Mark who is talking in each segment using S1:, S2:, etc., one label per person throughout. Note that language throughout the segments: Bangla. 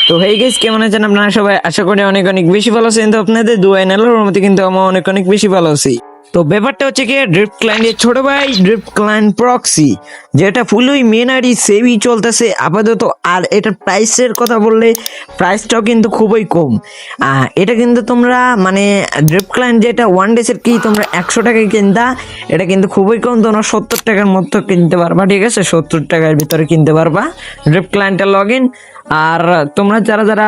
S1: তো হেই গাইস, কেমন আছেন আপনারা সবাই? আশা করি অনেক অনেক বেশি ভালো আছেন। তো আপনাদের দুয়াই নালার মধ্যে কিন্তু আমি অনেক অনেক বেশি ভালো আছি। তো ব্যাপারটা হচ্ছে কি, ড্রিফট ক্লায়েন্টের ছোট ভাই ড্রিফট ক্লায়েন্ট প্রক্সি, যেটা ফুলই মেন আইডি সেভই চলতেছে আপাতত। আর এটার প্রাইসের কথা বললে প্রাইসটাও কিন্তু খুবই কম। এটা কিন্তু তোমরা মানে ড্রিফট ক্লায়েন্ট যেটা ওয়ান ডেসের কি তোমরা 100 টাকায় কিনতা, এটা কিন্তু খুবই কম। তোমরা 70 টাকার মতো কিনতে পারবা, ঠিক আছে? 70 টাকার ভিতরে কিনতে পারবা ড্রিফট ক্লায়েন্টের লগ ইন। আর তোমরা যারা যারা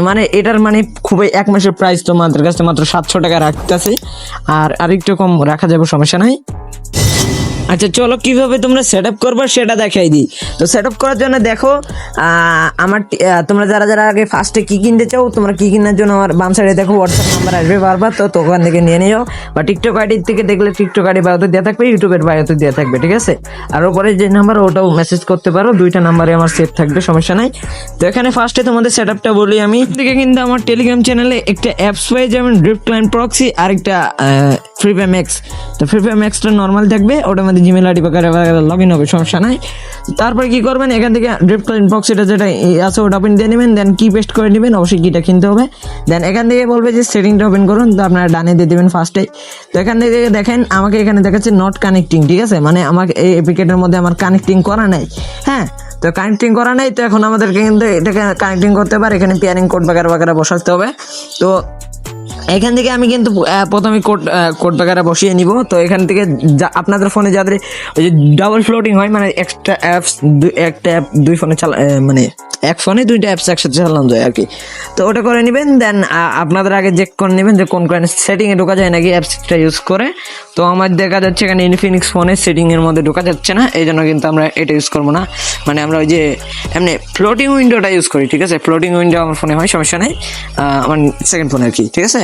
S1: মানে এটার মানে খুবই এক মাসের প্রাইস তোমাদের কাছে মাত্র 700 টাকা রাখতেছে, আর আরেকটু কম রাখা যাবে, সমস্যা নাই। আচ্ছা চলো, কিভাবে তোমরা সেট আপ করবো সেটা দেখাই দিই। তো সেট আপ করার জন্য দেখো, তোমরা যারা যারা আগে ফার্স্টে কি কিনতে চাও, তোমরা কি কেনার জন্য আমার বাম সাইডে দেখো হোয়াটসঅ্যাপ নাম্বার আসবে বারবার, তো ওখান থেকে নিয়ে নিও। বা টিকটক আইডি থেকে দেখলে টিকটক আইডি বায়োতে দেওয়া থাকবে, ইউটিউবের বায়োতে দেওয়া থাকবে, ঠিক আছে? আর ওপরে যে নাম্বার ওটাও মেসেজ করতে পারো, দুইটা নাম্বারে আমার সেট থাকবে, সমস্যা নাই। তো এখানে ফার্স্টে তোমাদের সেট আপটা বলি আমি। এদিকে কিন্তু আমার টেলিগ্রাম চ্যানেলে একটা অ্যাপস পাই, যেমন ড্রিফট ক্লায়েন্ট প্রক্সি আর একটা ফ্রি ফায়ার ম্যাক্স। তো ফ্রি ফায়ার ম্যাক্সটা নর্মাল থাকবে, ওটার মধ্যে জিমেল আইডি বাকারে লগ ইন হবে, সমস্যা নাই। তারপরে কি করবেন, এখান থেকে ড্রিফট ক্লায়েন্ট প্রক্সিটা যেটা আছে ওটা ওপেন দিয়ে নেবেন, দেন কি পেস্ট করে নেবেন, অবশ্যই কিটা কিনতে হবে। দেন এখান থেকে বলবে যে সেটিংটা ওপেন করুন, তো আপনারা ডানে দিয়ে দেবেন ফার্স্টে। তো এখান থেকে দেখেন আমাকে এখানে দেখাচ্ছে নট কানেক্টিং, ঠিক আছে? মানে আমাকে এই অ্যাপ্লিকেশনের মধ্যে আমার কানেক্টিং করা নাই। হ্যাঁ, তো কানেক্টিং করা নাই, তো এখন আমাদেরকে কিন্তু এটাকে কানেক্টিং করতে পারে, এখানে পেয়ারিং কোড বাগারা বসাতে হবে। তো এখান থেকে আমি কিন্তু প্রথমে কোড বাগারা বসিয়ে নিব। তো এখান থেকে আপনাদের ফোনে যাদের ওই যে ডাবল ফ্লোটিং হয়, মানে এক্সট্রা অ্যাপস একটা অ্যাপ দুই ফোনে মানে এক ফোনে দুইটা অ্যাপস একসাথে চালানো যায় আর কি। তো ওটা করে নেবেন। দেন আপনাদের আগে চেক করে নেবেন যে কোন কোন সেটিংয়ে ঢোকা যায় নাকি অ্যাপসটা ইউজ করে। তো আমার দেখা যাচ্ছে এখানে ইনফিনিক্স ফোনের সেটিংয়ের মধ্যে ঢোকা যাচ্ছে না, এই জন্য কিন্তু আমরা এটা ইউজ করবো না। মানে আমরা ওই যে এমনি ফ্লোটিং উইন্ডোটা ইউজ করি, ঠিক আছে? ফ্লোটিং উইন্ডো আমার ফোনে হয়, সমস্যা নেই, আমার সেকেন্ড ফোন আর কি, ঠিক আছে?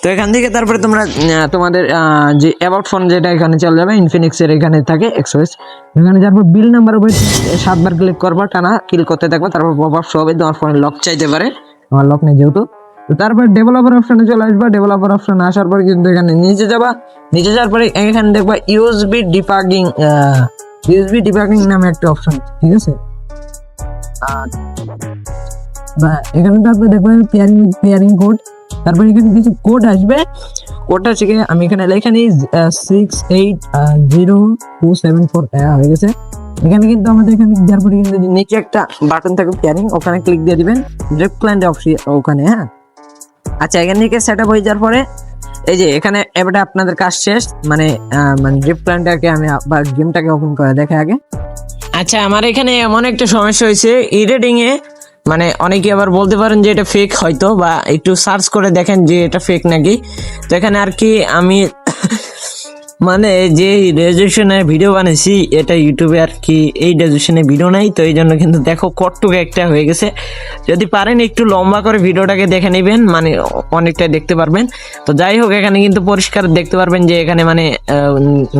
S1: তো এখান থেকে তারপরে তোমরা তোমাদের যে অ্যাবাউট ফোন যেটা এখানে চলে যাবে, ইনফিনিক্সের এখানে থাকে এক্সওএস, এখানে যারপর বিল নাম্বার উপরে 7বার ক্লিক করবা, টানা ক্লিক করতে থাকবে, তারপর পপ আপ শো হবে। তোমার ফোনে লক চাইতে পারে, আমার লক নেই যেহেতু। তো তারপর ডেভেলপার অপশনে চলে আসবা। ডেভেলপার অপশনে আসার পরে কিন্তু এখানে নিচে যাবা, নিচে যাওয়ার পরে এখানে দেখবা ইউএসবি ডিবাগিং নামে একটা অপশন, ঠিক আছে? আর এখানে থাকবে দেখবে পেয়ারিং কোড। তারপরে এখানে কিছু কোড আসবে, কোডটা হচ্ছে আমি এখানে লেখা নিই 680274 হয়ে গেছে। এখানে কিন্তু আমাদের এখানে দেওয়ার পরে কিন্তু নিচে একটা বাটন থাকবে পেয়ারিং, ওখানে ক্লিক দিয়ে দিবেন, ড্রিফট ক্লায়েন্ট ওখানে। হ্যাঁ, আচ্ছা, এখান থেকে সেট আপ হয়ে যাওয়ার পরে এই যে এখানে এবারে আপনাদের কাজ শেষ। মানে ড্রিফট ক্লায়েন্টটাকে আমি গেমটাকে ওপেন করে দেখে আগে। আচ্ছা, আমার এখানে এমন একটা সমস্যা হয়েছে এডিটিং এ, মানে অনেকে আবার বলতে পারেন যে এটা ফেক হয়তো, বা একটু সার্চ করে দেখেন যে এটা ফেক নাকি। তো এখানে আর কি আমি মানে যে রেজুলেশনের ভিডিও বানিয়েছি এটা ইউটিউবে আর কি এই রেজুলেশনের ভিডিও নাই, তো এই জন্য কিন্তু দেখো কটটুক একটা হয়ে গেছে। যদি পারেন একটু লম্বা করে ভিডিওটাকে দেখে নেবেন, মানে অনেকটা দেখতে পারবেন। তো যাই হোক, এখানে কিন্তু পরিষ্কার দেখতে পারবেন যে এখানে মানে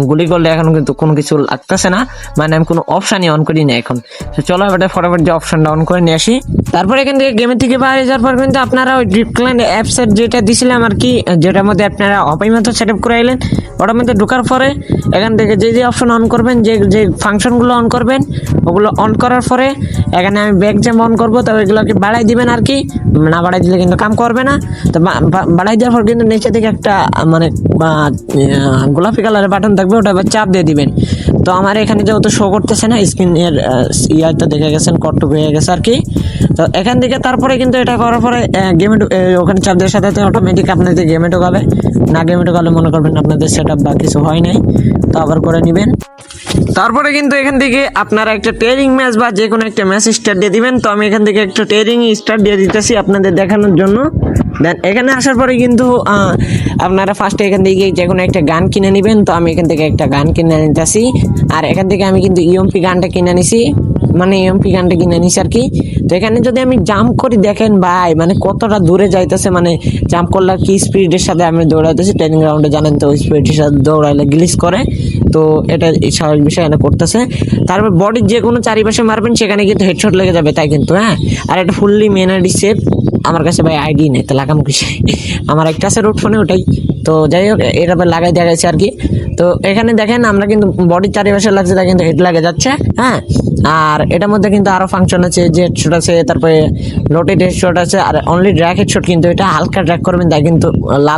S1: গুলি করলে এখন কিন্তু কোনো কিছু লাগতেছে না, মানে আমি কোনো অপশানই অন করি না এখন। তো চলো এবার ফটাফট যে অপশানটা অন করে নিয়ে আসি। তারপর এখান থেকে গেমের থেকে বাইরে যাওয়ার পর কিন্তু আপনারা ওই ড্রিফট ক্লায়েন্ট অ্যাপসের যেটা দিছিলাম আর কি, যেটার মধ্যে আপনারা অপাই মতো সেট আপ করে এলেন, ওটার মধ্যে ঢোকার পরে এখান থেকে যে যে অপশন অন করবেন, যে যে ফাংশনগুলো অন করবেন, ওগুলো অন করার পরে এখানে আমি ব্যাক জ্যাম অন করবো। তো ওইগুলোকে বাড়াই দিবেন আর কি, না বাড়াই দিলে কিন্তু কাম করবে না। তো বাড়াই দেওয়ার পর কিন্তু নিচে থেকে একটা মানে গোলাপি কালারের বাটন থাকবে, ওটা আবার চাপ দিয়ে দিবেন। তো আমার এখানে যেহেতু শো করতেছে না স্ক্রিনের ইয়ারটা দেখে গেছেন, কটটুক হয়ে গেছে আর কি। তো এখান থেকে তারপরে কিন্তু এটা করার পরে গেমে ওখানে চাপ দেওয়ার সাথে অটোমেটিক আপনাদের গেমে ঢোকাবে। না গেমে ঢোকালে মনে করবেন আপনাদের সেট আপ বা কিছু হয় নাই, তো আবার করে নেবেন। তারপরে কিন্তু এখান থেকে আপনারা একটা ট্রেনিং ম্যাচ বা যে কোনো একটা ম্যাচ স্টার্ট দিয়ে দিবেন। তো আমি এখান থেকে একটা ট্রেনিং স্টার্ট দিয়ে দিতেছি আপনাদের দেখানোর জন্য। দেন এখানে আসার পরে কিন্তু আপনারা ফার্স্টে এখান থেকে যে কোনো একটা গান কিনে নেবেন। তো আমি এখান থেকে একটা গান কিনে নিতেছি, আর এখান থেকে আমি কিন্তু ইএমপি গানটা কিনে নিছি, মানে ইএমপি গানটা কিনে নিছি আর কি। তো এখানে যদি আমি জাম্প করি দেখেন ভাই, মানে কতটা দূরে যাইতেছে, মানে জাম্প করলে কি স্পিডের সাথে আমি দৌড়াইতেছি। ট্রেনিং গ্রাউন্ডে জানেন তো ওই স্পিডের সাথে দৌড়াইলে গ্লিচ করে, তো এটা স্বাভাবিক বিষয় এনে করতেছে। তারপর বডির যে কোনো চারিপাশে মারবেন সেখানে কিন্তু হেডশট লেগে যাবে, তাই কিন্তু। হ্যাঁ, আর এটা ফুললি মেন আইডি সেভ, আমার কাছে ভাই আইডি নেই, তো লাগাম কিছু আমার একটা আছে রোড ফোনে, ওটাই
S2: তো যাই হোক এটা লাগাই দেখাইছে আর কি। তো এখানে দেখেন আমরা কিন্তু বডির চারিপাশে লাগছে, তা কিন্তু হেড লাগে যাচ্ছে। হ্যাঁ, আর এটার মধ্যে কিন্তু আরো ফাংশন আছে, যে হেডশট আছে, তারপরে রোটেট হেডশট আছে, আর অনলি ড্র্যাগ হেডশট, কিন্তু এটা হালকা ড্র্যাগ করবেন তাই কিন্তু লাল